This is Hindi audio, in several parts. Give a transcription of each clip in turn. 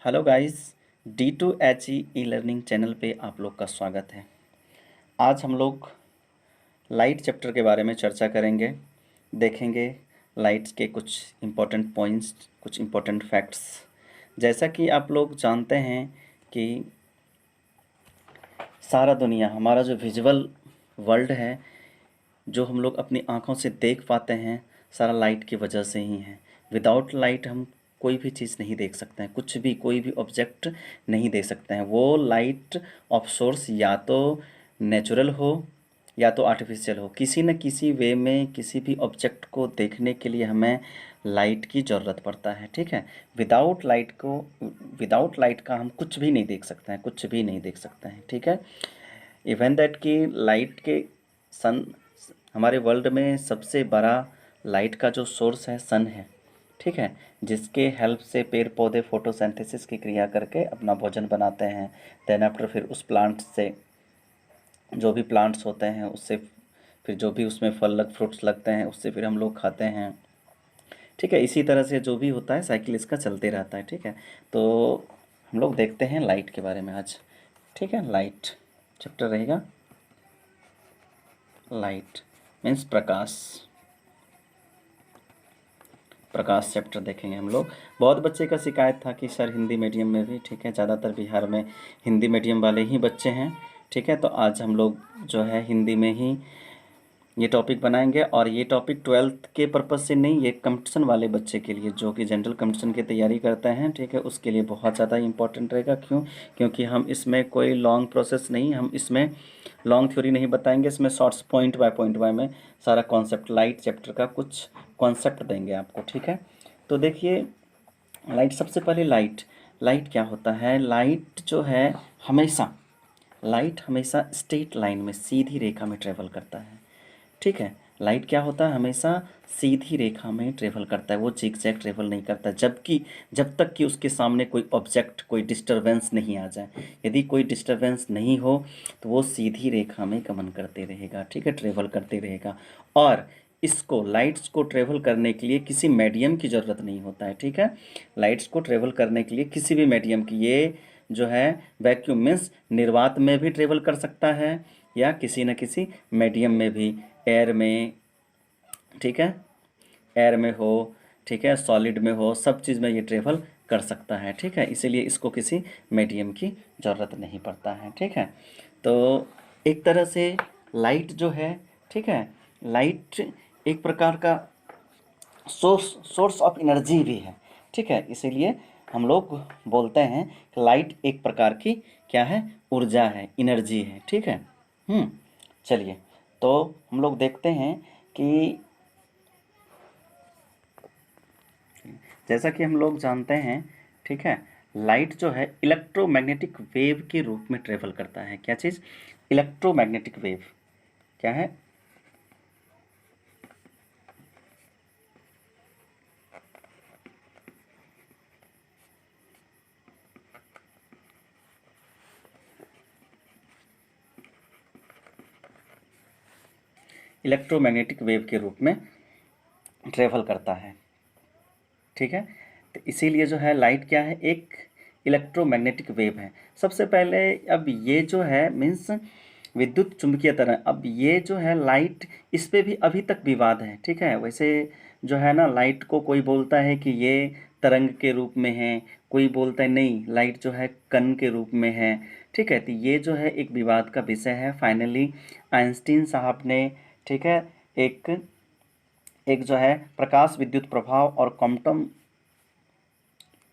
Hello guys, D2HE e learning channel पे आप लोग का स्वागत है। आज हम लोग लाइट चैप्टर के बारे में चर्चा करेंगे। देखेंगे लाइट्स के कुछ इम्पोर्टेंट पॉइंट्स, कुछ इम्पोर्टेंट फैक्ट्स। जैसा कि आप लोग जानते हैं कि सारा दुनिया, हमारा जो विजुअल वर्ल्ड है, जो हम लोग अपनी आँखों से देख पाते हैं, सारा लाइट की वजह से ही है। विदाउट लाइट हम कोई भी चीज़ नहीं देख सकते हैं, कुछ भी, कोई भी ऑब्जेक्ट नहीं देख सकते हैं। वो लाइट ऑफ सोर्स या तो नेचुरल हो या तो आर्टिफिशियल हो, किसी न किसी वे में किसी भी ऑब्जेक्ट को देखने के लिए हमें लाइट की ज़रूरत पड़ता है। ठीक है, विदाउट लाइट का हम कुछ भी नहीं देख सकते हैं, कुछ भी नहीं देख सकते हैं। ठीक है, इवन दैट कि लाइट के सन, हमारे वर्ल्ड में सबसे बड़ा लाइट का जो सोर्स है सन है। ठीक है, जिसके हेल्प से पेड़ पौधे फोटोसिंथेसिस की क्रिया करके अपना भोजन बनाते हैं। देन आफ्टर फिर उस प्लांट से, जो भी प्लांट्स होते हैं उससे फिर जो भी उसमें फ्रूट्स लगते हैं उससे फिर हम लोग खाते हैं। ठीक है, इसी तरह से जो भी होता है साइकिल इसका चलते रहता है। ठीक है, तो हम लोग देखते हैं लाइट के बारे में आज। ठीक है, लाइट चैप्टर रहेगा। लाइट मीन्स प्रकाश। प्रकाश चैप्टर देखेंगे हम लोग। बहुत बच्चे का शिकायत था कि सर हिंदी मीडियम में भी, ठीक है, ज़्यादातर बिहार में हिंदी मीडियम वाले ही बच्चे हैं। ठीक है, तो आज हम लोग जो है हिंदी में ही ये टॉपिक बनाएंगे। और ये टॉपिक 12th के पर्पज़ से नहीं, ये कंपटीशन वाले बच्चे के लिए, जो कि जनरल कंपटीशन की तैयारी करते हैं, ठीक है, उसके लिए बहुत ज़्यादा इंपॉर्टेंट रहेगा। क्यों? क्योंकि हम इसमें कोई लॉन्ग प्रोसेस नहीं, हम इसमें लॉन्ग थ्योरी नहीं बताएंगे, इसमें शॉर्ट्स पॉइंट बाय में सारा कॉन्सेप्ट, लाइट चैप्टर का कुछ कॉन्सेप्ट देंगे आपको। ठीक है, तो देखिए लाइट, सबसे पहले लाइट, लाइट क्या होता है? लाइट जो है हमेशा, लाइट हमेशा स्ट्रेट लाइन में, सीधी रेखा में ट्रेवल करता है। ठीक है, लाइट क्या होता है? हमेशा सीधी रेखा में ट्रेवल करता है, वो जिगजैग ट्रेवल नहीं करता। जबकि जब तक कि उसके सामने कोई ऑब्जेक्ट, कोई डिस्टरबेंस नहीं आ जाए। यदि कोई डिस्टरबेंस नहीं हो तो वो सीधी रेखा में गमन करते रहेगा। ठीक है, ट्रेवल करते रहेगा। और इसको, लाइट्स को ट्रेवल करने के लिए किसी मीडियम की ज़रूरत नहीं होता है। ठीक है, लाइट्स को ट्रेवल करने के लिए किसी भी मीडियम की, ये जो है वैक्यूम मीन्स निर्वात में भी ट्रेवल कर सकता है या किसी न किसी मीडियम में भी, एयर में, ठीक है, एयर में हो, ठीक है, सॉलिड में हो, सब चीज़ में ये ट्रेवल कर सकता है। ठीक है, इसीलिए इसको किसी मीडियम की ज़रूरत नहीं पड़ता है। ठीक है, तो एक तरह से लाइट जो है, ठीक है, लाइट एक प्रकार का सोर्स ऑफ एनर्जी भी है। ठीक है, इसीलिए हम लोग बोलते हैं कि लाइट एक प्रकार की क्या है? ऊर्जा है, एनर्जी है। ठीक है, चलिए, तो हम लोग देखते हैं कि जैसा कि हम लोग जानते हैं, ठीक है, लाइट जो है इलेक्ट्रोमैग्नेटिक वेव के रूप में ट्रेवल करता है। क्या चीज़? इलेक्ट्रोमैग्नेटिक वेव क्या है? इलेक्ट्रोमैग्नेटिक वेव के रूप में ट्रेवल करता है। ठीक है, तो इसीलिए जो है लाइट क्या है? एक इलेक्ट्रोमैग्नेटिक वेव है। सबसे पहले अब ये जो है मीन्स विद्युत चुंबकीय तरंग, अब ये जो है लाइट, इस पे भी अभी तक विवाद है। ठीक है, वैसे जो है ना, लाइट को कोई बोलता है कि ये तरंग के रूप में है, कोई बोलता है नहीं लाइट जो है कण के रूप में है। ठीक है, तो ये जो है एक विवाद का विषय है। फाइनली आइंस्टीन साहब ने, ठीक है, एक एक जो है प्रकाश विद्युत प्रभाव और क्वांटम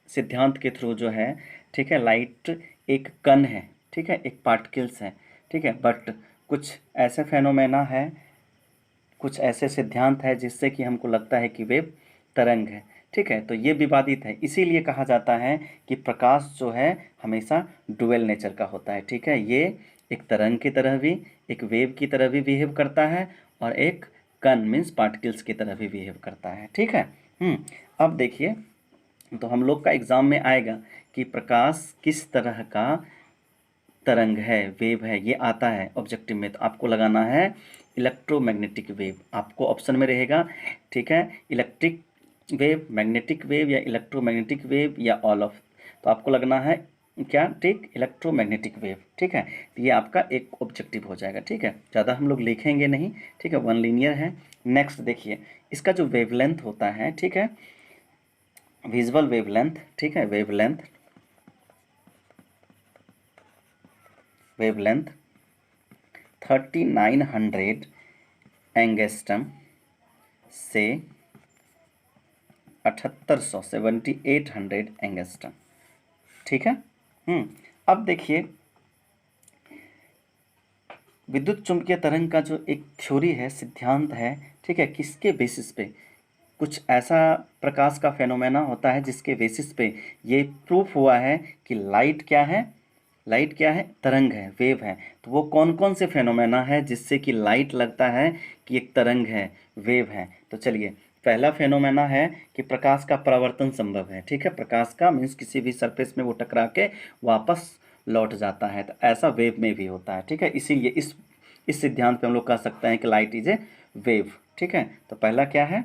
सिद्धांत के थ्रू जो है, ठीक है, लाइट एक कण है, ठीक है, एक पार्टिकल्स है। ठीक है, बट कुछ ऐसे फेनोमेना है, कुछ ऐसे सिद्धांत है जिससे कि हमको लगता है कि वे तरंग है। ठीक है, तो ये विवादित है। इसीलिए कहा जाता है कि प्रकाश जो है हमेशा डुअल नेचर का होता है। ठीक है, ये एक तरंग की तरह भी, एक वेव की तरह भी बिहेव करता है, और एक कण मीन्स पार्टिकल्स की तरह भी बिहेव करता है। ठीक है, अब देखिए, तो हम लोग का एग्ज़ाम में आएगा कि प्रकाश किस तरह का तरंग है, वेव है, ये आता है ऑब्जेक्टिव में, तो आपको लगाना है इलेक्ट्रोमैग्नेटिक वेव। आपको ऑप्शन में रहेगा, ठीक है, इलेक्ट्रिक वेव, मैग्नेटिक वेव या इलेक्ट्रोमैग्नेटिक वेव या ऑल ऑफ। तो आपको लगना है क्या, ठीक, इलेक्ट्रोमैग्नेटिक वेव, ठीक है। तो ये आपका एक ऑब्जेक्टिव हो जाएगा, ठीक है, ज़्यादा हम लोग लिखेंगे नहीं, ठीक है, वन लीनियर है। नेक्स्ट देखिए, इसका जो वेवलेंथ होता है, ठीक है, विजुअल वेवलेंथ, ठीक है, वेवलेंथ 3900 एंगस्ट्रम से 7800 7800 एंगस्ट्रम, ठीक है। अब देखिए, विद्युत चुंबकीय तरंग का जो एक थ्योरी है, सिद्धांत है, ठीक है, किसके बेसिस पे, कुछ ऐसा प्रकाश का फेनोमेना होता है जिसके बेसिस पे ये प्रूफ हुआ है कि लाइट क्या है, लाइट क्या है, तरंग है, वेव है। तो वो कौन कौन से फेनोमेना है जिससे कि लाइट लगता है कि एक तरंग है, वेव है। तो चलिए, पहला फेनोमेना है कि प्रकाश का परावर्तन संभव है, ठीक है, प्रकाश का मीन्स किसी भी सरफेस में वो टकरा के वापस लौट जाता है, तो ऐसा वेव में भी होता है, ठीक है। इसीलिए इस सिद्धांत पे हम लोग कह सकते हैं कि लाइट इज ए वेव, ठीक है। तो पहला क्या है,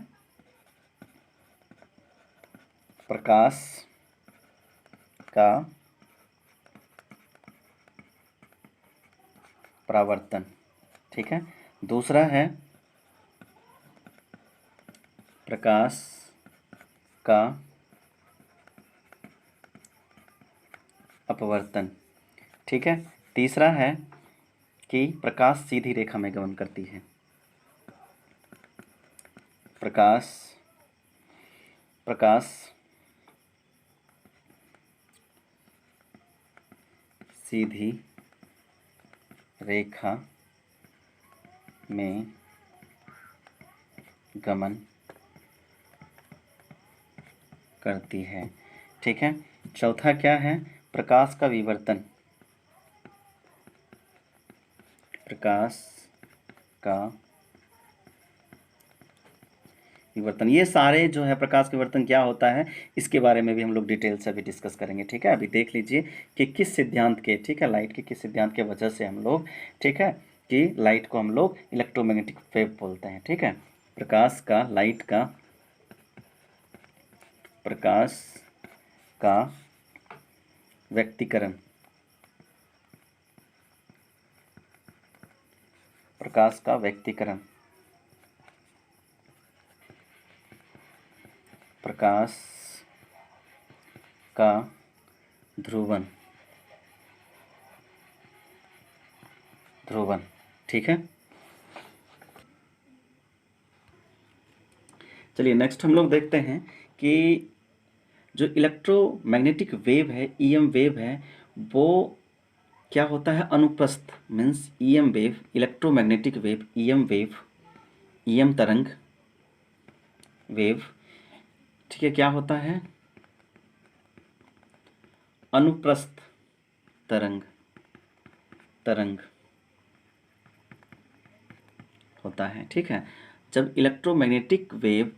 प्रकाश का परावर्तन, ठीक है। दूसरा है प्रकाश का अपवर्तन, ठीक है। तीसरा है कि प्रकाश सीधी रेखा में गमन करती है, प्रकाश सीधी रेखा में गमन करती है, ठीक है। चौथा क्या है, प्रकाश का विवर्तन, प्रकाश का विवर्तन। ये सारे जो है प्रकाश के विवर्तन क्या होता है, इसके बारे में भी हम लोग डिटेल से अभी डिस्कस करेंगे, ठीक है। अभी देख लीजिए कि किस सिद्धांत के, ठीक है, लाइट के किस सिद्धांत के वजह से हम लोग, ठीक है, कि लाइट को हम लोग इलेक्ट्रोमैग्नेटिक वेव बोलते हैं, ठीक है। प्रकाश का, लाइट का, प्रकाश का व्यक्तीकरण, प्रकाश का व्यक्तीकरण, प्रकाश का ध्रुवन, ठीक है। चलिए नेक्स्ट हम लोग देखते हैं कि जो इलेक्ट्रोमैग्नेटिक वेव है, ईएम वेव है, वो क्या होता है, अनुप्रस्थ means EM wave, electromagnetic wave, EM wave, EM तरंग, वेव, ठीक है, क्या होता है, अनुप्रस्थ तरंग, होता है, ठीक है। जब इलेक्ट्रोमैग्नेटिक वेव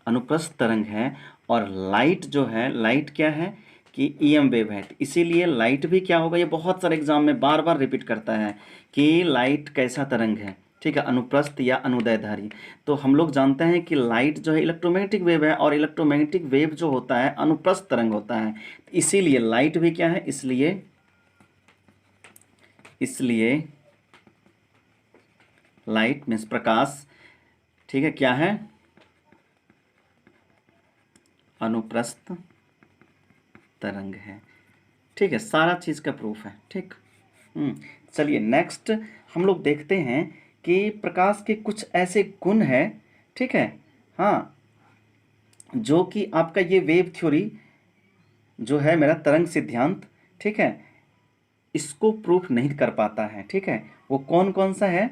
अनुप्रस्थ तरंग है और लाइट जो है, लाइट क्या है कि ईएम वेव है, तो इसीलिए लाइट भी क्या होगा, ये बहुत सारे एग्जाम में बार बार रिपीट करता है कि लाइट कैसा तरंग है, ठीक है, अनुप्रस्थ या अनुदैर्ध्य। तो हम लोग जानते हैं कि लाइट जो है इलेक्ट्रोमैग्नेटिक वेव है और इलेक्ट्रोमैग्नेटिक वेव जो होता है अनुप्रस्थ तरंग होता है, इसीलिए लाइट भी क्या है, इसलिए लाइट मीन्स प्रकाश, ठीक है, क्या है, अनुप्रस्थ तरंग है, ठीक है। सारा चीज़ का प्रूफ है, ठीक। चलिए नेक्स्ट हम लोग देखते हैं कि प्रकाश के कुछ ऐसे गुण हैं, ठीक है, हाँ, जो कि आपका ये वेव थ्योरी जो है, मेरा तरंग सिद्धांत, ठीक है, इसको प्रूफ नहीं कर पाता है, ठीक है। वो कौन कौन सा है,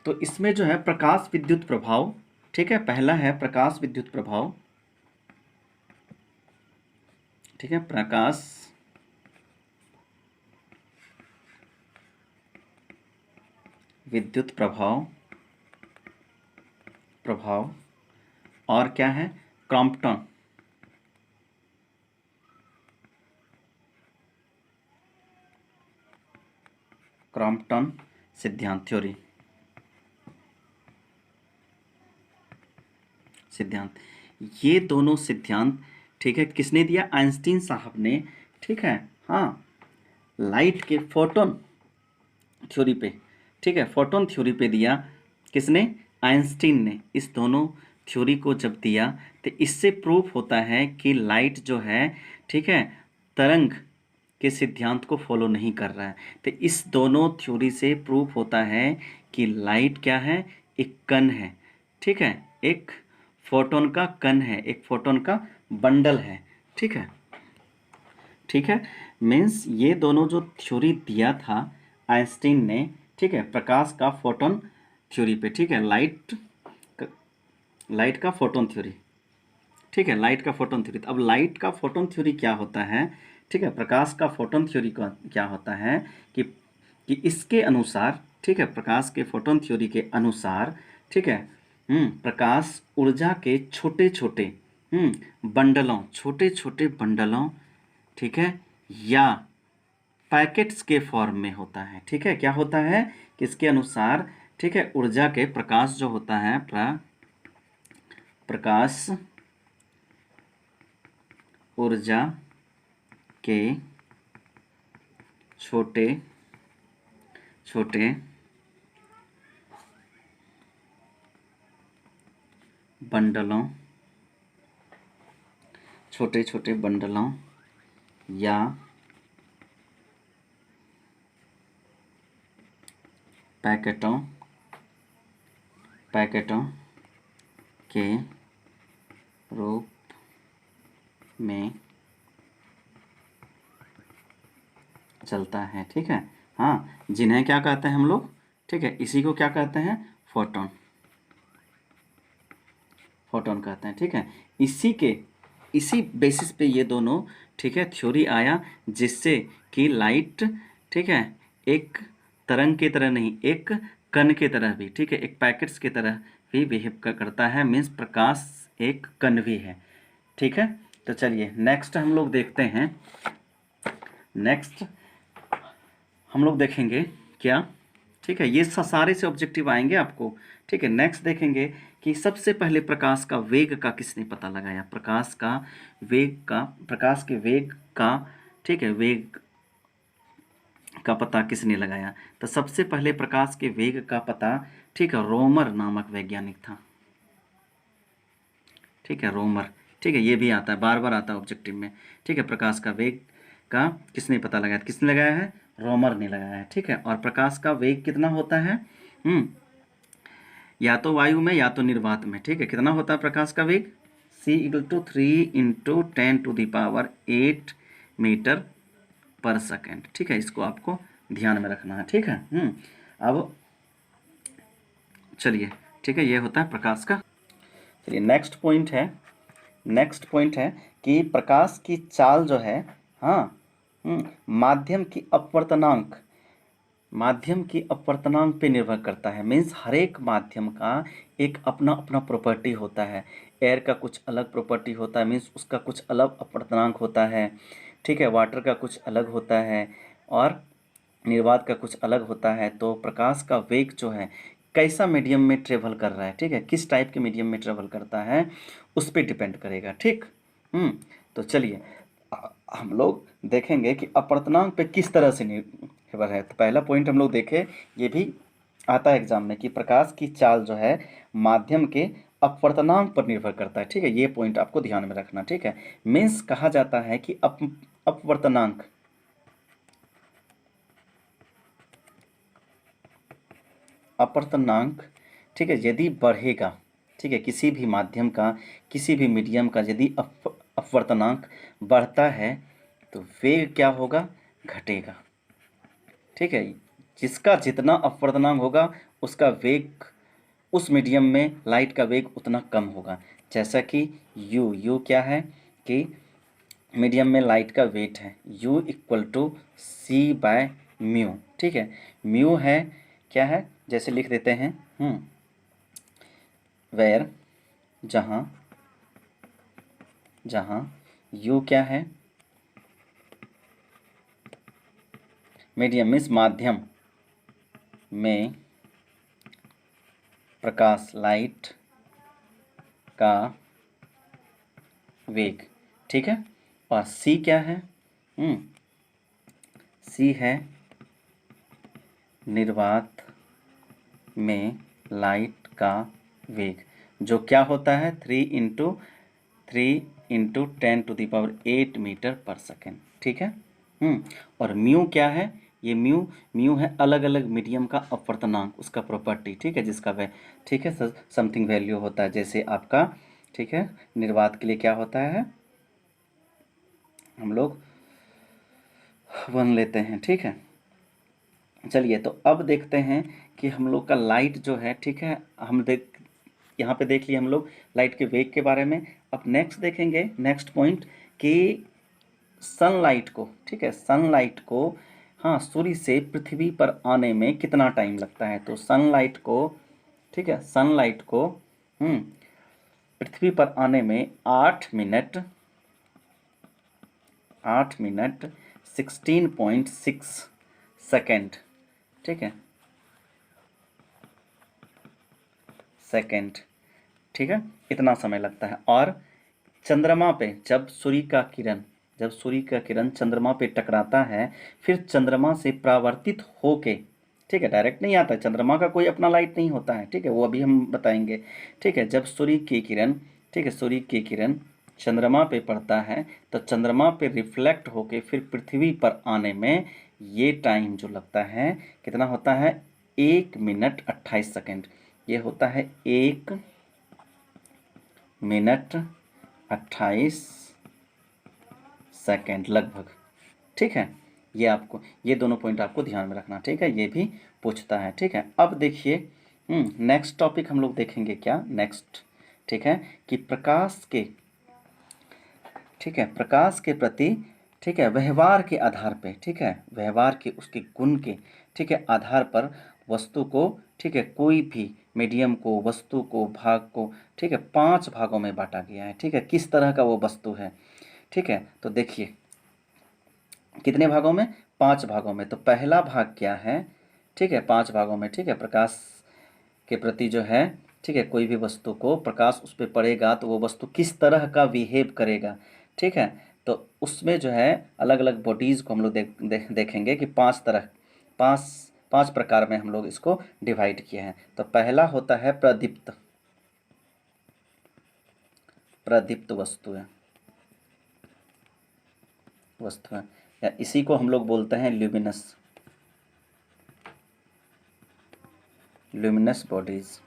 तो इसमें जो है प्रकाश विद्युत प्रभाव, ठीक है, पहला है प्रकाश विद्युत प्रभाव, ठीक है, प्रकाश विद्युत प्रभाव और क्या है, क्रॉम्पटन, सिद्धांत, थ्योरी, सिद्धांत, ये दोनों सिद्धांत, ठीक है, किसने दिया? आइंस्टीन साहब ने, ठीक है। हाँ, लाइट के फोटोन थ्योरी पे, ठीक है, फोटोन थ्योरी पे दिया किसने? आइंस्टीन ने। इस दोनों थ्योरी को जब दिया तो इससे प्रूफ होता है कि लाइट जो है, ठीक है, तरंग के सिद्धांत को फॉलो नहीं कर रहा है। तो इस दोनों थ्योरी से प्रूफ होता है कि लाइट क्या है? एक कण है, ठीक है, एक फोटोन का कण है, एक फोटोन का बंडल है, ठीक है, ठीक है। मीन्स ये दोनों जो थ्योरी दिया था आइंस्टीन ने, ठीक है, प्रकाश का फोटोन थ्योरी पे, ठीक है, लाइट का फोटोन थ्योरी, ठीक है, लाइट का फोटोन थ्योरी। अब लाइट का फोटोन थ्योरी क्या होता है? ठीक है, प्रकाश का फोटोन थ्योरी का क्या होता है कि इसके अनुसार, ठीक है, प्रकाश के फोटोन थ्योरी के अनुसार, ठीक है, प्रकाश ऊर्जा के छोटे छोटे बंडलों, छोटे छोटे बंडलों, ठीक है, या पैकेट्स के फॉर्म में होता है, ठीक है। क्या होता है? किसके अनुसार? ठीक है, ऊर्जा के प्रकाश जो होता है, प्रकाश ऊर्जा के छोटे छोटे बंडलों, छोटे छोटे बंडलों या पैकेटों के रूप में चलता है, ठीक है। हाँ, जिन्हें क्या कहते हैं हम लोग? ठीक है, इसी को क्या कहते हैं? फोटोन, फोटोन कहते हैं, ठीक है। इसी बेसिस पे ये दोनों, ठीक है, थ्योरी आया, जिससे कि लाइट, ठीक है, एक तरंग की तरह नहीं, एक कण की तरह भी, ठीक है, एक पैकेट्स की तरह भी बिहेव करता है। मीन्स प्रकाश एक कण भी है, ठीक है। तो चलिए नेक्स्ट हम लोग देखते हैं। नेक्स्ट हम लोग देखेंगे क्या, ठीक है, ये सारे से ऑब्जेक्टिव आएंगे आपको, ठीक है। नेक्स्ट देखेंगे कि सबसे पहले प्रकाश का वेग का किसने पता लगाया? प्रकाश के वेग का, ठीक है, वेग का पता किसने लगाया? तो सबसे पहले प्रकाश के वेग का पता, ठीक है, रोमर नामक वैज्ञानिक था, ठीक है, रोमर, ठीक है, ये भी आता है, बार बार आता है ऑब्जेक्टिव में, ठीक है। प्रकाश का वेग का किसने पता लगाया? किसने लगाया है? रोमर ने लगाया है, ठीक है। और प्रकाश का वेग कितना होता है? या तो वायु में या तो निर्वात में, ठीक है। कितना होता है प्रकाश का वेग? c = 3 × 10⁸ मीटर पर सेकेंड, ठीक है। इसको आपको ध्यान में रखना है, ठीक है। अब चलिए, ठीक है, ये होता है प्रकाश का। चलिए नेक्स्ट पॉइंट है कि प्रकाश की चाल जो है, हाँ, माध्यम की अपवर्तनांक, माध्यम की अपवर्तनांक पे निर्भर करता है। मीन्स हर एक माध्यम का एक अपना अपना प्रॉपर्टी होता है। एयर का कुछ अलग प्रॉपर्टी होता है, मीन्स उसका कुछ अलग अपवर्तनांक होता है, ठीक है। वाटर का कुछ अलग होता है और निर्वात का कुछ अलग होता है। तो प्रकाश का वेग जो है कैसा मीडियम में ट्रेवल कर रहा है, ठीक है, किस टाइप के मीडियम में ट्रेवल करता है, उस पर डिपेंड करेगा, ठीक। तो चलिए हम लोग देखेंगे कि अपवर्तनांक पे किस तरह से निर्भर है। तो पहला पॉइंट हम लोग देखें, ये भी आता है एग्जाम में, कि प्रकाश की चाल जो है माध्यम के अपवर्तनांक पर निर्भर करता है, ठीक है। ये पॉइंट आपको ध्यान में रखना, ठीक है। मीन्स कहा जाता है कि अपवर्तनांक, अपवर्तनांक, ठीक है, यदि बढ़ेगा, ठीक है, किसी भी माध्यम का, किसी भी मीडियम का यदि अपवर्तनांक बढ़ता है तो वेग क्या होगा? घटेगा, ठीक है। जिसका जितना अपवर्तनांक होगा उसका वेग, उस मीडियम में लाइट का वेग उतना कम होगा। जैसा कि यू क्या है कि मीडियम में लाइट का वेट है, U = C/μ, ठीक है। म्यू है, क्या है, जैसे लिख देते हैं, वेयर, जहाँ, यू क्या है? मीडियम मीन्स माध्यम में प्रकाश, लाइट का वेग, ठीक है। और सी क्या है? सी है निर्वात में लाइट का वेग, जो क्या होता है 3 × 10⁸ मीटर पर सेकेंड। ठीक है। और म्यू क्या है? ये म्यू है अलग अलग मीडियम का अपवर्तनांक, उसका प्रॉपर्टी। ठीक है, जिसका वह ठीक है समथिंग वैल्यू होता है, जैसे आपका ठीक है निर्वात के लिए क्या होता है, हम लोग 1 लेते हैं। ठीक है। चलिए तो अब देखते हैं कि हम लोग का लाइट जो है, ठीक है, हम यहाँ पे देख लिए हम लोग लाइट के वेग के बारे में। अब नेक्स्ट देखेंगे, नेक्स्ट पॉइंट कि सनलाइट को, ठीक है, सनलाइट को हाँ सूर्य से पृथ्वी पर आने में कितना टाइम लगता है। तो सनलाइट को, ठीक है, सनलाइट को पृथ्वी पर आने में 8 मिनट 16.6 सेकेंड, ठीक है, सेकेंड, ठीक है, इतना समय लगता है। और चंद्रमा पे जब सूर्य का किरण चंद्रमा पे टकराता है, फिर चंद्रमा से परावर्तित होके, ठीक है, डायरेक्ट नहीं आता है, चंद्रमा का कोई अपना लाइट नहीं होता है, ठीक है, वो अभी हम बताएंगे। ठीक है, जब सूर्य की किरण, ठीक है, सूर्य की किरण चंद्रमा पे पड़ता है तो चंद्रमा पे रिफ्लेक्ट होके फिर पृथ्वी पर आने में ये टाइम जो लगता है कितना होता है, 1 मिनट 28 सेकेंड। ये होता है 1 मिनट 28 सेकेंड लगभग। ठीक है, ये आपको, ये दोनों पॉइंट आपको ध्यान में रखना। ठीक है, ये भी पूछता है। ठीक है, अब देखिए नेक्स्ट टॉपिक हम लोग देखेंगे क्या नेक्स्ट, ठीक है, कि प्रकाश के, ठीक है, प्रकाश के प्रति, ठीक है, व्यवहार के आधार पे, ठीक है, व्यवहार के उसके गुण के, ठीक है, आधार पर वस्तु को, ठीक है, कोई भी मीडियम को, वस्तु को, भाग को, ठीक है, 5 भागों में बांटा गया है। ठीक है, किस तरह का वो वस्तु है। ठीक है, तो देखिए कितने भागों में, 5 भागों में। तो पहला भाग क्या है, ठीक है, 5 भागों में, ठीक है, प्रकाश के प्रति जो है, ठीक है, कोई भी वस्तु को प्रकाश उस पर पड़ेगा तो वो वस्तु किस तरह का बिहेव करेगा। ठीक है, तो उसमें जो है अलग अलग बॉडीज़ को हम लोग देखेंगे कि 5 तरह, 5 5 प्रकार में हम लोग इसको डिवाइड किए हैं। तो पहला होता है प्रदीप्त, प्रदीप्त वस्तुएं, या इसी को हम लोग बोलते हैं ल्यूमिनस, ल्यूमिनस बॉडीज।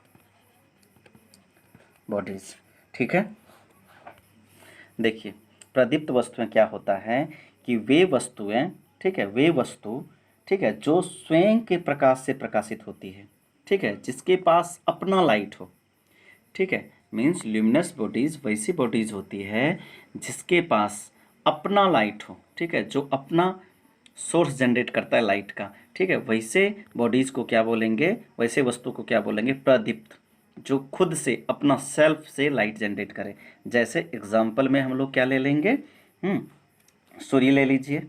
ठीक है, देखिए प्रदीप्त वस्तुएं क्या होता है कि वे वस्तुएं, ठीक है, वे वस्तु, ठीक है, जो स्वयं के प्रकाश से प्रकाशित होती है, ठीक है, जिसके पास अपना लाइट हो। ठीक है, मीन्स ल्यूमिनस बॉडीज वैसी बॉडीज होती है जिसके पास अपना लाइट हो। ठीक है, जो अपना सोर्स जनरेट करता है लाइट का। ठीक है, वैसे बॉडीज को क्या बोलेंगे, वैसे वस्तु को क्या बोलेंगे, प्रदीप्त, जो खुद से अपना सेल्फ से लाइट जनरेट करे। जैसे एग्जाम्पल में हम लोग क्या ले लेंगे, सूर्य ले लीजिए,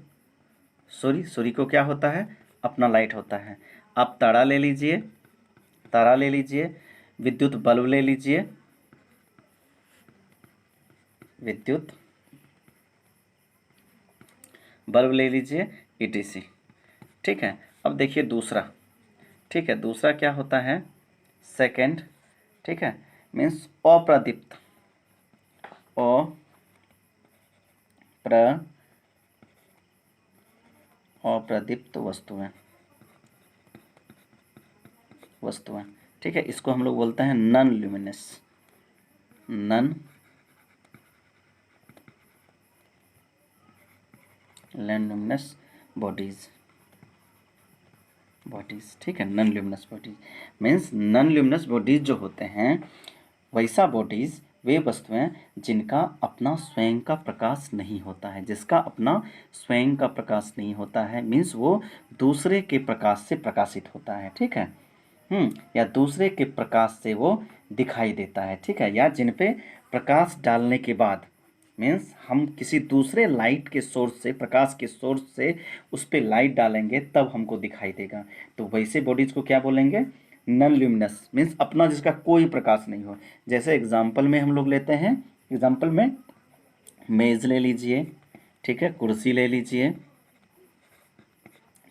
सूर्य को क्या होता है, अपना लाइट होता है। आप तारा ले लीजिए, तारा ले लीजिए, विद्युत बल्ब ले लीजिए, विद्युत बल्ब ले लीजिए, ETC। ठीक है, अब देखिए दूसरा, ठीक है, दूसरा क्या होता है, सेकंड, ठीक है, मीन्स अप्रदीप्त, अप्रदीप्त वस्तुएं, ठीक है, इसको हम लोग बोलते हैं non luminous, non luminous bodies, ठीक है, non luminous bodies means non luminous bodies जो होते हैं, वैसा बॉडीज वे वस्तुएं जिनका अपना स्वयं का प्रकाश नहीं होता है, जिसका अपना स्वयं का प्रकाश नहीं होता है, मीन्स वो दूसरे के प्रकाश से प्रकाशित होता है। ठीक है, या दूसरे के प्रकाश से वो दिखाई देता है। ठीक है, या जिन पे प्रकाश डालने के बाद, मीन्स हम किसी दूसरे लाइट के सोर्स से, प्रकाश के सोर्स से उस पर लाइट डालेंगे तब हमको दिखाई देगा। तो वैसे बॉडीज को क्या बोलेंगे, नॉन ल्यूमिनस, मीन्स अपना जिसका कोई प्रकाश नहीं हो। जैसे एग्जाम्पल में हम लोग लेते हैं, एग्जाम्पल में मेज़ ले लीजिए, ठीक है, कुर्सी ले लीजिए,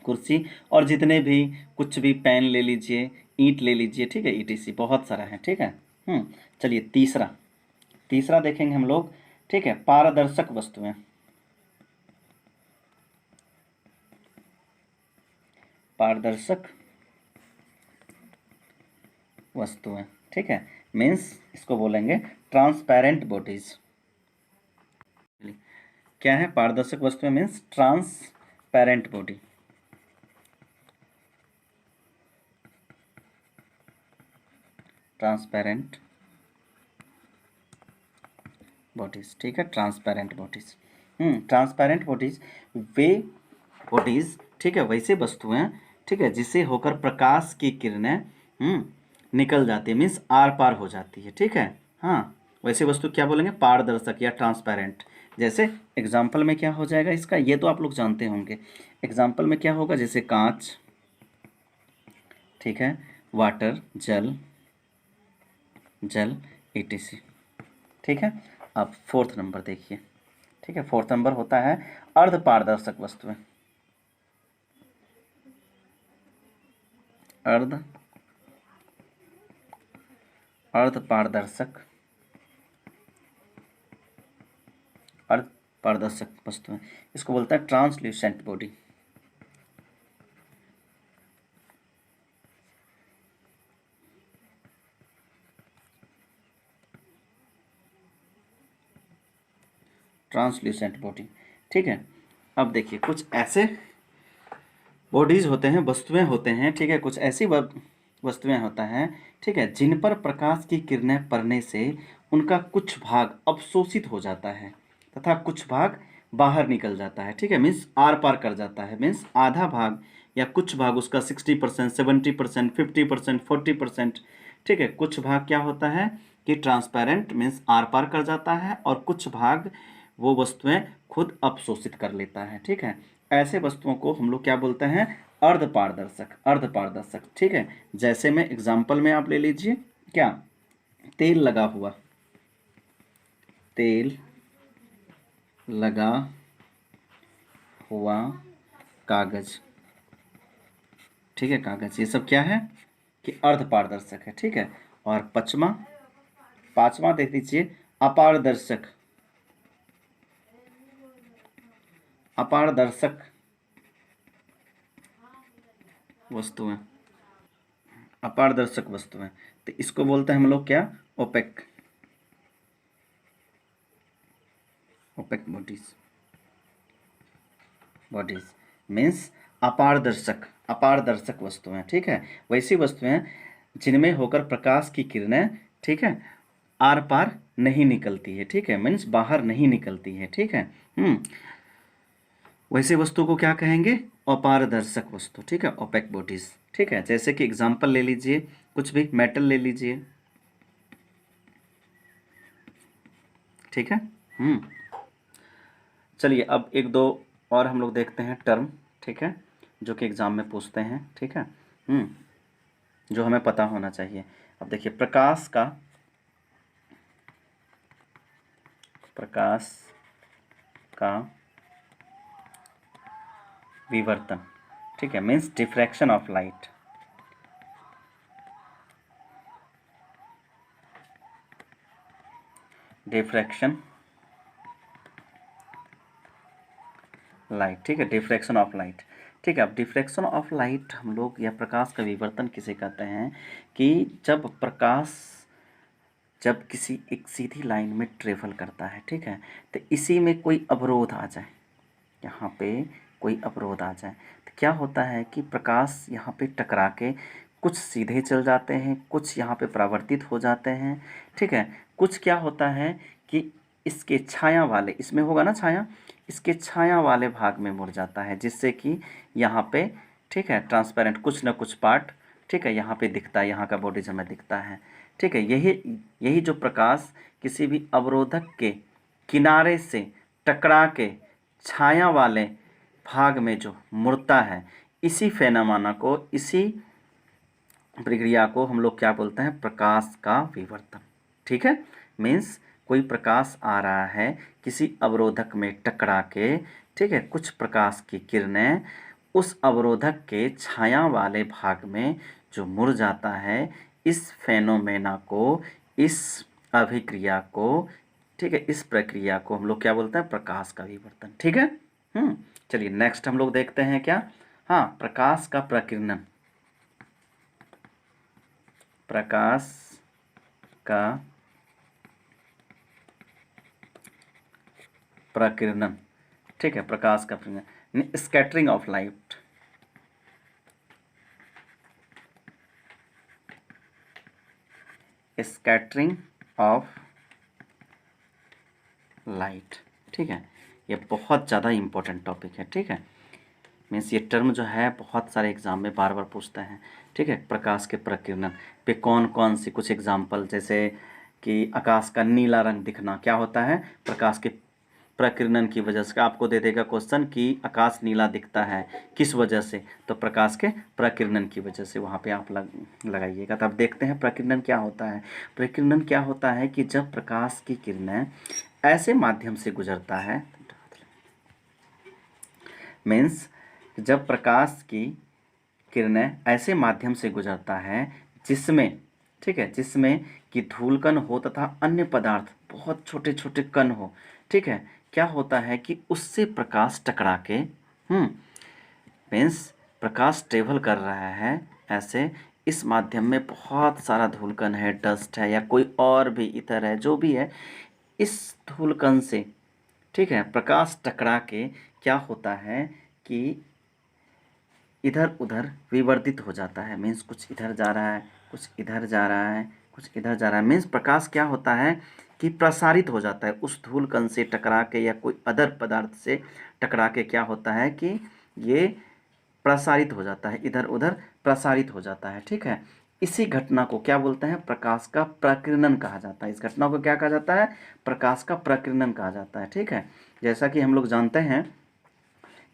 कुर्सी, और जितने भी कुछ भी, पेन ले लीजिए, ईंट ले लीजिए, ठीक है, ईटीसी बहुत सारा है, ठीक है। चलिए तीसरा, तीसरा देखेंगे हम लोग, ठीक है, पारदर्शक वस्तुएं। पारदर्शक वस्तुएं, ठीक है, मीन्स इसको बोलेंगे ट्रांसपेरेंट बॉडीज। क्या है पारदर्शक वस्तुएं? Means transparent body, transparent bodies, ठीक है, ट्रांसपेरेंट बॉडीज। ट्रांसपेरेंट बॉडीज वे बॉडीज, ठीक है, वैसे वस्तुएं, ठीक है, जिससे होकर प्रकाश की किरणें निकल जाती है, मीन्स आर पार हो जाती है, ठीक है। हाँ, वैसे वस्तु क्या बोलेंगे? पारदर्शक या ट्रांसपेरेंट। जैसे एग्जाम्पल में क्या हो जाएगा इसका, ये तो आप लोग जानते होंगे। एग्जाम्पल में क्या होगा? जैसे कांच, ठीक है, वाटर, जल, जल, ईटीसी, ठीक है। अब फोर्थ नंबर देखिए, ठीक है, फोर्थ नंबर होता है अर्ध पारदर्शक वस्तुएं। अर्ध अर्ध पारदर्शक, अर्ध पारदर्शक वस्तुएं, इसको बोलता है ट्रांसल्यूसेंट बॉडी। ट्रांसल्यूसेंट बॉडी, ठीक है। अब देखिए कुछ ऐसे बॉडीज होते हैं, वस्तुएं होते हैं, ठीक है, कुछ ऐसी वस्तुएं होता है, ठीक है, जिन पर प्रकाश की किरणें पड़ने से उनका कुछ भाग अवशोषित हो जाता है तथा कुछ भाग बाहर निकल जाता है, ठीक है, मीन्स आर पार कर जाता है, मीन्स आधा भाग या कुछ भाग उसका 60%, 70%, 50%, 40%, ठीक है, कुछ भाग क्या होता है कि ट्रांसपेरेंट मीन्स आर पार कर जाता है, और कुछ भाग वो वस्तुएं खुद अपशोषित कर लेता है, ठीक है। ऐसे वस्तुओं को हम लोग क्या बोलते हैं? अर्ध पारदर्शक, अर्ध पारदर्शक, ठीक है। जैसे में एग्जाम्पल में आप ले लीजिए, क्या? तेल लगा हुआ, तेल लगा हुआ कागज, ठीक है, कागज, ये सब क्या है कि अर्ध पारदर्शक है, ठीक है। और पांचवा देख लीजिए, अपारदर्शक, अपारदर्शक वस्तुएं, अपारदर्शक वस्तुएं, तो इसको बोलते हैं हम लोग क्या? Opaque, opaque bodies, bodies means अपारदर्शक, अपारदर्शक वस्तुएं, ठीक है, वैसी वस्तुएं जिनमें होकर प्रकाश की किरणें, ठीक है, आर पार नहीं निकलती है, ठीक है, मीन्स बाहर नहीं निकलती है, ठीक है। वैसे वस्तु को क्या कहेंगे? अपारदर्शक वस्तु, ठीक है, ओपेक बॉडीज, ठीक है। जैसे कि एग्जांपल ले लीजिए, कुछ भी मेटल ले लीजिए, ठीक है। चलिए अब एक दो और हम लोग देखते हैं टर्म, ठीक है, जो कि एग्जाम में पूछते हैं, ठीक है, जो हमें पता होना चाहिए। अब देखिए प्रकाश का विवर्तन, ठीक है, means diffraction of light, diffraction light, ठीक है, डिफ्रैक्शन ऑफ लाइट, ठीक है। अब डिफ्रैक्शन ऑफ लाइट हम लोग या प्रकाश का विवर्तन किसे कहते हैं कि जब किसी एक सीधी लाइन में ट्रेवल करता है, ठीक है, तो इसी में कोई अवरोध आ जाए, यहाँ पे कोई अवरोध आ जाए, तो क्या होता है कि प्रकाश यहाँ पे टकरा के कुछ सीधे चल जाते हैं, कुछ यहाँ पे परावर्तित हो जाते हैं, ठीक है, कुछ क्या होता है कि इसके छाया वाले, इसमें होगा ना छाया, इसके छाया वाले भाग में मुड़ जाता है, जिससे कि यहाँ पे, ठीक है, ट्रांसपेरेंट कुछ ना कुछ पार्ट, ठीक है, यहाँ पे दिखता है, यहाँ का बॉडी हमें दिखता है, ठीक है। यही जो प्रकाश किसी भी अवरोधक के किनारे से टकरा के छाया वाले भाग में जो मुड़ता है, इसी फेनोमेना को, इसी प्रक्रिया को हम लोग क्या बोलते हैं? प्रकाश का विवर्तन, ठीक है, मीन्स कोई प्रकाश आ रहा है किसी अवरोधक में टकरा के, ठीक है, कुछ प्रकाश की किरणें उस अवरोधक के छाया वाले भाग में जो मुड़ जाता है, इस फेनोमेना को, इस अभिक्रिया को, ठीक है, इस प्रक्रिया को हम लोग क्या बोलते हैं? प्रकाश का विवर्तन। ठीक है। चलिए नेक्स्ट हम लोग देखते हैं क्या। हाँ, प्रकाश का प्रकीर्णन। प्रकाश का प्रकीर्णन, ठीक है, प्रकाश का प्रकीर्णन, scattering of light. Scattering of light, ठीक है, ये बहुत ज़्यादा इम्पोर्टेंट टॉपिक है। ठीक है, मीन्स ये टर्म जो है बहुत सारे एग्जाम में बार बार पूछते हैं। ठीक है, प्रकाश के प्रकीर्णन पे कौन कौन सी कुछ एग्जाम्पल, जैसे कि आकाश का नीला रंग दिखना क्या होता है? प्रकाश के प्रकीर्णन की वजह से। आपको दे देगा क्वेश्चन कि आकाश नीला दिखता है किस वजह से, तो प्रकाश के प्रकीर्णन की वजह से, वहाँ पे आप लगाइएगा। तब देखते हैं प्रकीर्णन क्या होता है। प्रकीर्णन क्या होता है कि जब प्रकाश की किरणें ऐसे माध्यम से गुजरता है, मीन्स जब प्रकाश की किरणें ऐसे माध्यम से गुजरता है जिसमें, ठीक है, जिसमें कि धूलकण हो तथा अन्य पदार्थ बहुत छोटे छोटे कण हो, ठीक है, क्या होता है कि उससे प्रकाश टकरा के, मीन्स प्रकाश ट्रेवल कर रहा है ऐसे, इस माध्यम में बहुत सारा धूलकण है, डस्ट है या कोई और भी इतर है, जो भी है, इस धूलकण से, ठीक है, प्रकाश टकरा के क्या होता है कि इधर उधर विवर्तित हो जाता है। मीन्स कुछ इधर जा रहा है, कुछ इधर जा रहा है, कुछ इधर जा रहा है। मीन्स प्रकाश क्या होता है कि प्रसारित हो जाता है उस धूल कण से टकरा के या कोई अदर पदार्थ से टकरा के, क्या होता है कि ये प्रसारित हो जाता है, इधर उधर प्रसारित हो जाता है। ठीक है, इसी घटना को क्या बोलते हैं? प्रकाश का प्रकीर्णन कहा जाता है। इस घटना को क्या कहा जाता है? प्रकाश का प्रकीर्णन कहा जाता है। ठीक है, जैसा कि हम लोग जानते हैं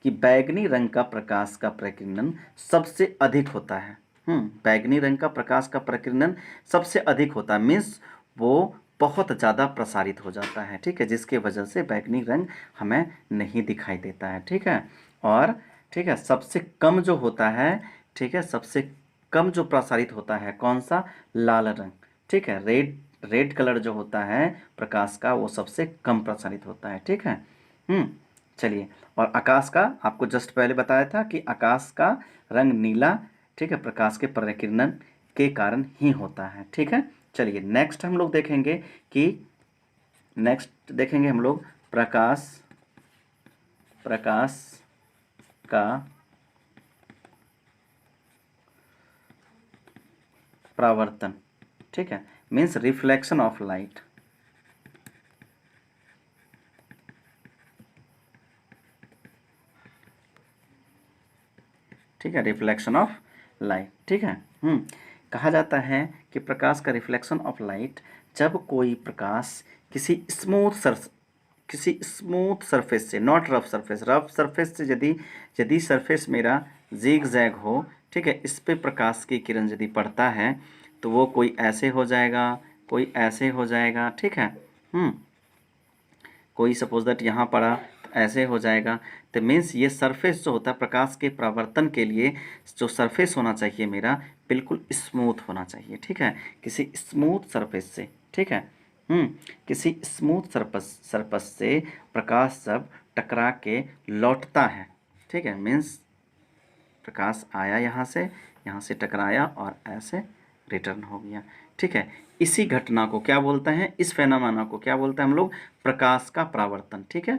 कि बैगनी रंग का प्रकाश का प्रकीर्णन सबसे अधिक होता है। बैगनी रंग का प्रकाश का प्रकीर्णन सबसे अधिक होता है, मीन्स वो बहुत ज़्यादा प्रसारित हो जाता है। ठीक है, जिसके वजह से बैगनी रंग हमें नहीं दिखाई देता है। ठीक है, और ठीक है, सबसे कम जो होता है, ठीक है, सबसे कम जो प्रसारित होता है कौन सा? लाल रंग। ठीक है, रेड रेड कलर जो होता है प्रकाश का, वो सबसे कम प्रसारित होता है। ठीक है। चलिए, और आकाश का आपको जस्ट पहले बताया था कि आकाश का रंग नीला, ठीक है, प्रकाश के प्रकीर्णन के कारण ही होता है। ठीक है, चलिए नेक्स्ट हम लोग देखेंगे कि नेक्स्ट देखेंगे हम लोग प्रकाश प्रकाश का परावर्तन। ठीक है, मीन्स रिफ्लेक्शन ऑफ लाइट। ठीक है, रिफ्लेक्शन ऑफ लाइट। ठीक है, कहा जाता है कि प्रकाश का रिफ्लेक्शन ऑफ लाइट, जब कोई प्रकाश किसी स्मूथ सरफेस से, not rough surface, rough surface से यदि सरफेस मेरा जिग जैग हो, ठीक है, इस पे प्रकाश की किरण यदि पड़ता है तो वो कोई ऐसे हो जाएगा, कोई ऐसे हो जाएगा। ठीक है, कोई सपोज दैट यहाँ पड़ा तो ऐसे हो जाएगा। तो मीन्स ये सरफेस जो होता है प्रकाश के परावर्तन के लिए, जो सरफेस होना चाहिए मेरा, बिल्कुल स्मूथ होना चाहिए। ठीक है, किसी स्मूथ सरफेस से, ठीक है, किसी स्मूथ सरफेस से प्रकाश जब टकरा के लौटता है, ठीक है, मीन्स प्रकाश आया यहाँ से टकराया और ऐसे रिटर्न हो गया। ठीक है, इसी घटना को क्या बोलते हैं? इस फेनोमेना को क्या बोलते हैं हम लोग? प्रकाश का परावर्तन। ठीक है,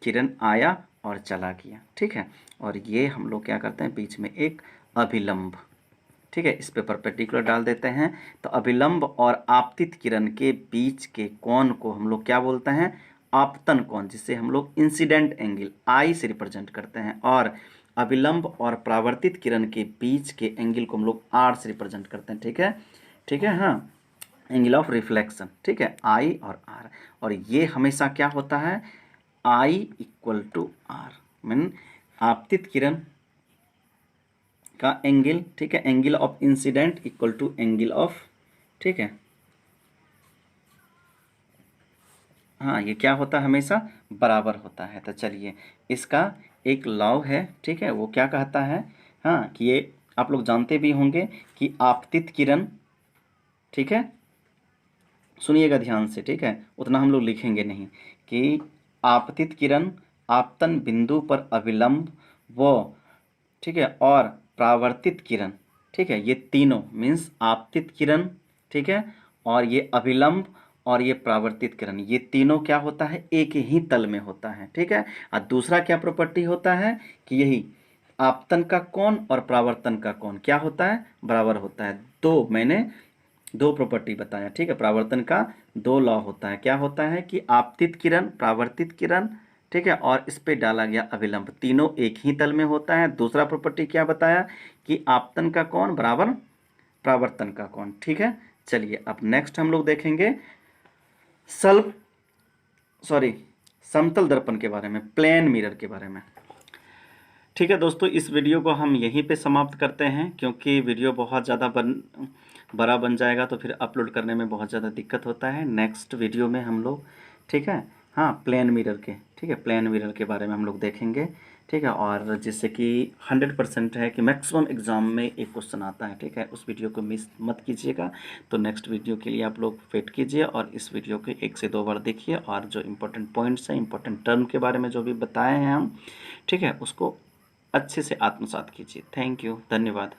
किरण आया और चला गया। ठीक है, और ये हम लोग क्या करते हैं? बीच में एक अभिलंब, ठीक है, इस पे परपेंडिकुलर डाल देते हैं। तो अभिलंब और आपतित किरण के बीच के कोण को हम लोग क्या बोलते हैं? आपतन कोण, जिसे हम लोग इंसिडेंट एंगल आई से रिप्रेजेंट करते हैं। और अभिलंब और परावर्तित किरण के बीच के एंगल को हम लोग आर से रिप्रेजेंट करते हैं। ठीक है, ठीक है, हाँ, एंगल ऑफ रिफ्लेक्शन। ठीक है, आई और आर, और ये हमेशा क्या होता है? I equal to R, mean आपतित किरण का एंगल, ठीक है, angle of incident equal to angle of, ठीक है, हाँ, ये क्या होता है, हमेशा बराबर होता है। तो चलिए, इसका एक लॉ है, ठीक है, वो क्या कहता है, हाँ, कि ये आप लोग जानते भी होंगे कि आपतित किरण, ठीक है, सुनिएगा ध्यान से, ठीक है, उतना हम लोग लिखेंगे नहीं, कि आपतित किरण आपतन बिंदु पर अविलंब व, ठीक है, और परावर्तित किरण, ठीक है, ये तीनों मीन्स आपतित किरण, ठीक है, और ये अभिलंब और ये परावर्तित किरण, ये तीनों क्या होता है, एक ही तल में होता है, ठीक है। और दूसरा क्या प्रॉपर्टी होता है कि यही आपतन का कोण और परावर्तन का कोण क्या होता है, बराबर होता है। तो मैंने दो प्रॉपर्टी बताया, ठीक है, परावर्तन का दो लॉ होता है, क्या होता है कि आपतित किरण परावर्तित किरण, ठीक है, और इस पे डाला गया अविलंब, तीनों एक ही तल में होता है। दूसरा प्रॉपर्टी क्या बताया कि आपतन का कोण बराबर परावर्तन का कोण, ठीक है। चलिए अब नेक्स्ट हम लोग देखेंगे सल सॉरी समतल दर्पण के बारे में, प्लेन मिरर के बारे में। ठीक है दोस्तों, इस वीडियो को हम यहीं पे समाप्त करते हैं, क्योंकि वीडियो बहुत ज़्यादा बड़ा बन जाएगा तो फिर अपलोड करने में बहुत ज़्यादा दिक्कत होता है। नेक्स्ट वीडियो में हम लोग, ठीक है, हाँ, प्लेन मिरर के, ठीक है, प्लेन मिरर के बारे में हम लोग देखेंगे, ठीक है, और जिससे कि 100% है कि मैक्सिमम एग्जाम में एक क्वेश्चन आता है, ठीक है, उस वीडियो को मिस मत कीजिएगा। तो नेक्स्ट वीडियो के लिए आप लोग वेट कीजिए और इस वीडियो को 1 से 2 बार देखिए, और जो इम्पोर्टेंट पॉइंट्स हैं, इम्पोर्टेंट टर्म के बारे में जो भी बताए हैं हम, ठीक है, उसको अच्छे से आत्मसात कीजिए। थैंक यू, धन्यवाद।